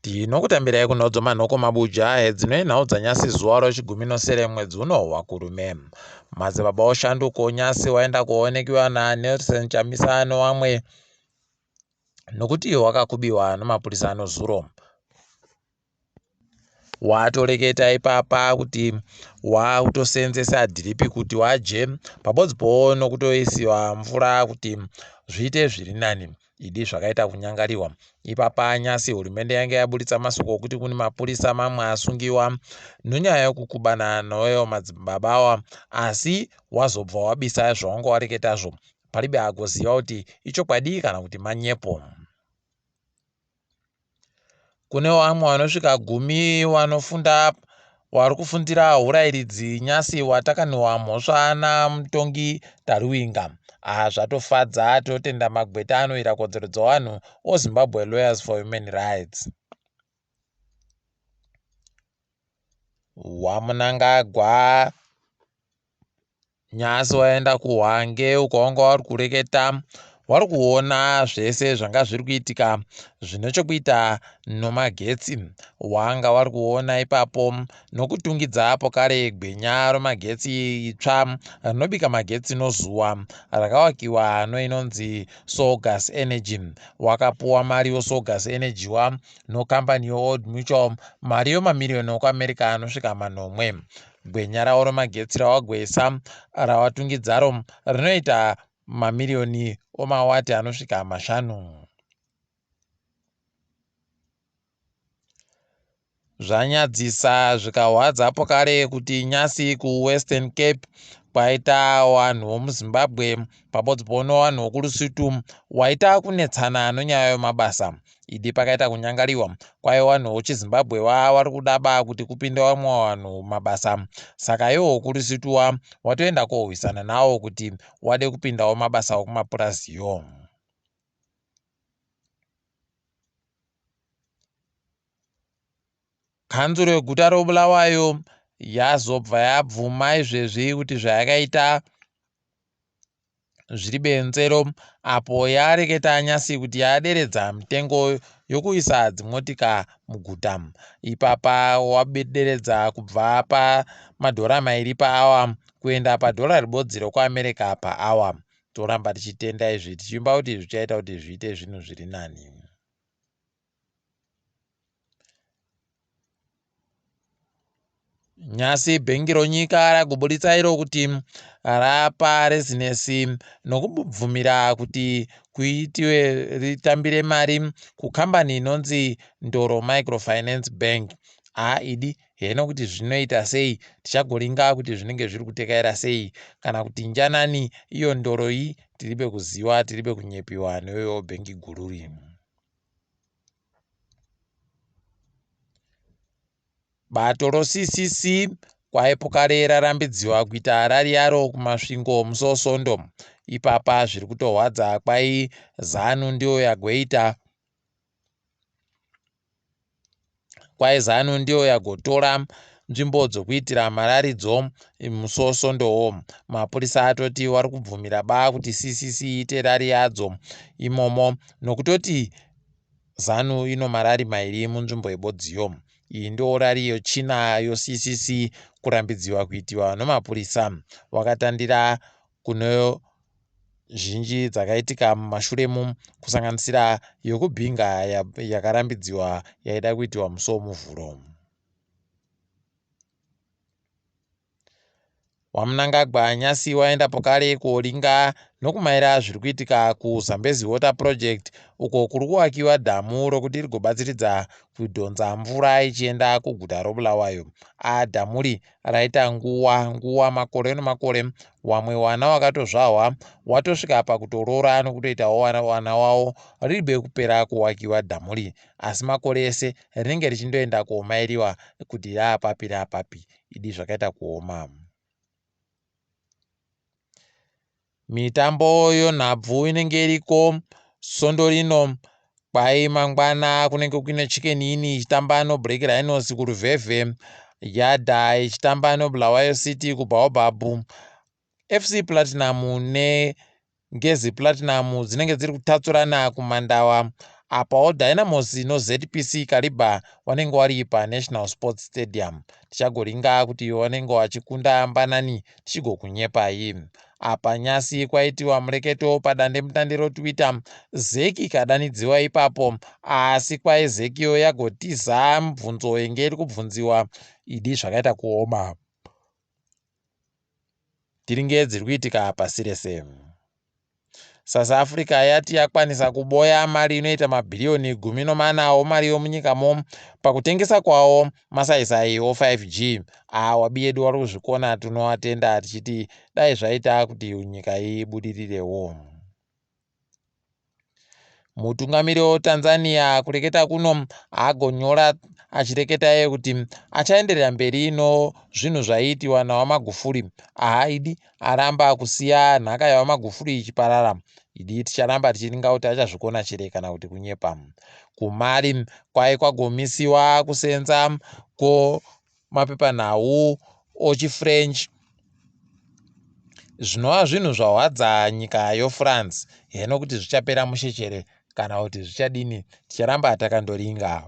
Tinokutambirai kunodzo manhoko mabuja Hedzinoyi nhau dzanyasi zuwa rochigumi nosere mwedzi uno wa Kurume. Madzibaba Veshanduko nyasi waenda kuonekiwa naNelson Chamisa nevamwe nokuti wakakubiwa nemapurisa anozuro. Watoreketa ipapa kuti wakutoseenzesa dhiripi kuti waje pabodzipo nokutoisiwa mvura kuti zviite zviri nani. Idi zvakaita kunyangariwa. Ipapa nyasi hurumende yange yaburitsa masuko okuti kune mapurisa mamwe asungiwa nonyaya yokukubana noyo madzibabawa, asi wazobva wabisa zvawanga wareketazvo palibe agoziva kuti ichokwadi kana kuti manyepo. Kune vamwe vanosvika 10 vanofunda vari kufundira urairidzi nyasi watakaniwa mhosva namutongi Taruinga. Zvatofadza, totenda magweta anoira kodzero dzevanhu oZimbabwe Lawyers for Human Rights. Wamunangagwa nyasi waenda kuHwange uko wanga vari kureketa vari kuona zvese zvanga zviri kuitika zvinochokuita nomagetsi. Wanga vari kuona ipapo nokutungidza apo kare gwenya romagetsi itsva rinobika magetsi nozuwa rakawakiwa noinonzi Gas Energy. Wakapuwa mari yoSogas Energy wa nokambani Old Mutual mari yomamiriyoni okuAmerica anosvika 9. Gwenya ravo romagetsi rawagwesa rawatungidzaro rinoita mamiriyoni omawati anosvika 5. Zvanyadzisa zvikahwadzapo kare kuti nyasi kuWestern Cape kwaita vanhu vomuZimbabwe pabodzipo vanhu vokuRusvitu waita kunetsana nonyaya yemabasa. Idi pakaita kunyangariwa kwai vanhu vochiZimbabwe vari kudaba kuti kupinde vamwe vanhu mabasa, saka iwo wokuRusvitu watoenda kohwisana nawo kuti wade kupindawo mabasa okumapuraziyo. Kanzuro yeguta roBulawayo yazobva yabvuma izvezvi kuti zvayakaita zviri benzero apo yareketa nyasi kuti yaderedza mitengo yokuisa dzimotika muguta. Ipapa wabederedza kubva pamadhora mairi paawa kuenda padhora ribodzi rokuAmerica paawa. Toramba tichitenda izvi tichimba kuti zvichaita kuti zviite zvinhu zviri nani. Nyasi bhengi ronyika ragoburitsa iro kuti rapa rezinesi nokubvumira kuti kuitiwe ritambire mari kukambani inonzi Ndoro Microfinance Bank. Idi heno kuti zvinoita sei, tichagoringa kuti zvinenge zviri kutekaira sei kana kuti njanani iyo ndoro iyi tiribe kuziva, tiribe kunyepiwa neyo bhengi guru iri. Bato roCCC kwaipo kare rarambidziwa kuita rari yaro kumasvingo musosondo. Ipapa zviri kutorwadza kwai ZANU ndiyo yagoita ndiyo yagotora nzvimbo dzokuitira mararidzo musosondowo. Mapurisa atoti vari kubvumira kuti CCC iite rari yadzo imomo nokutoti ZANU ino marari mairi munzvimbo yebodziyo. Iyi ndiyo rari yochina yoCCC kurambidziwa kuitiwa nomapurisa. Wakatandira kuno zhinji dzakaitika mumashuremu kusanganisira yokubhinga yakarambidziwa yaida kuitiwa musi womuvhuro. Wamunangagwa nyasi waenda pokare kuoringa nokumaira zviri kuitika kuZambezi Water Project uko kuri kuwakiwa dhamu rokuti rigobatsiridza kudhonza mvura ichienda kuguta roBulawayo. Dhamuri raita nguwa makore nemakore. Wamwe wana wakatozvahwa watosvika pakutorora nokutoitawo wana wavo ribe kupera kuwakiwa dhamuri, asi makore ese rinenge richindoenda kuomairiwa kuti raapapi. Idi zvakaita kuoma. Mitambo yonhabvu inenge iriko sondo rino kwai mangwana kunenge kune Chicken Inn ichitamba noBlack Rhinos kuRuveve, Yadha ichitamba noBulawayo City kuBaobab, FC Platinum neNgezi Platinum dzinenge dziri kutatsurana kuMandawa, apawo Dynamos noZPC Kariba wanenge wari paNational Sports Stadium. Tichagoringa kuti wanenge wachikunda Mbanani tichigokunyepai. Apa Nyasi kwaitiwa mureketo padandemutande roTwitter. Zeki ikadanidziwa ipapo, asi kwai Zekiyo yagotiza mibvunzo yenge iri kubvunziwa idi zvakaita kuoma. Tiringe dziri kuitika pasi rese. South Africa yati yakwanisa kuboya mari inoita mabhiriyoni 14 mari yomunyikamo pakutengesa kwawo masaisai o5G. Wabi yedu wari kuzvikona tunowatenda tichiti dai zvaita kuti nyika ibudirirewo. Mutungamiri weTanzania kureketa kuno agonyora achireketa kuti achaenderera mberi zvinhu zvaiitiwa naMagufuli. Idi aramba kusiya nhaka yaMagufuli ichiparara. Idi ticharamba tichiringa kuti achazvikona chire kana kuti kunyepa. Kumari kwai kwagomisiwa kusenza mapepanhau ochiFrench. Zvinova zvinhu zvahwadza nyika yoFrance. Heno kuti zvichapera mushechere kana kuti zvichadini, ticharamba takandoringa.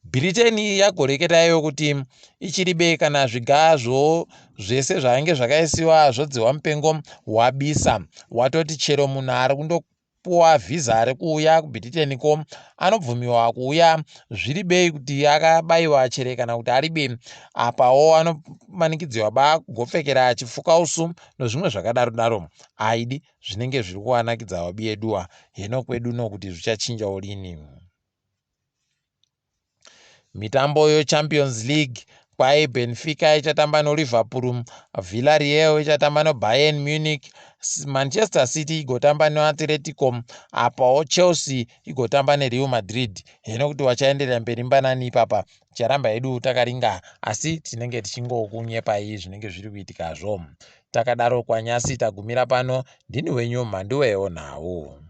Britain yagoreketayo kuti ichiribe kana zvigazvo zvese zvainge zvakaisiwa zvodziwa mupengo wabisa. Watoti chero munhu ari kundopuwa vhiza rekuuya kuBritain ko anobvumiwa kuuya zviribei kuti akabayiwa chere kana kuti aribe. Apawo anomanikidziwa kugopfekera chifukausu nezvimwe zvakadaro. Aidi zvinenge zviri kuwanakidza wabi yeduwa. Heno kwedu nokuti zvichachinjawo lini. Mitambo yoChampions League kwai Benfica ichatamba noLiverpool, Villarreal ichatamba noBayern Munich, Manchester City igotamba noAtletico, apawo Chelsea igotamba neReal Madrid. Heno kuti wachaenderera mberi Mbanani ipapa ticharamba hedu takaringa, asi tinenge tichingokunyepai zvinenge zviri kuitikazvo. Takadaro kwaNyasi tagumira pano. Ndini wenyu Mhanduwe WeNhau.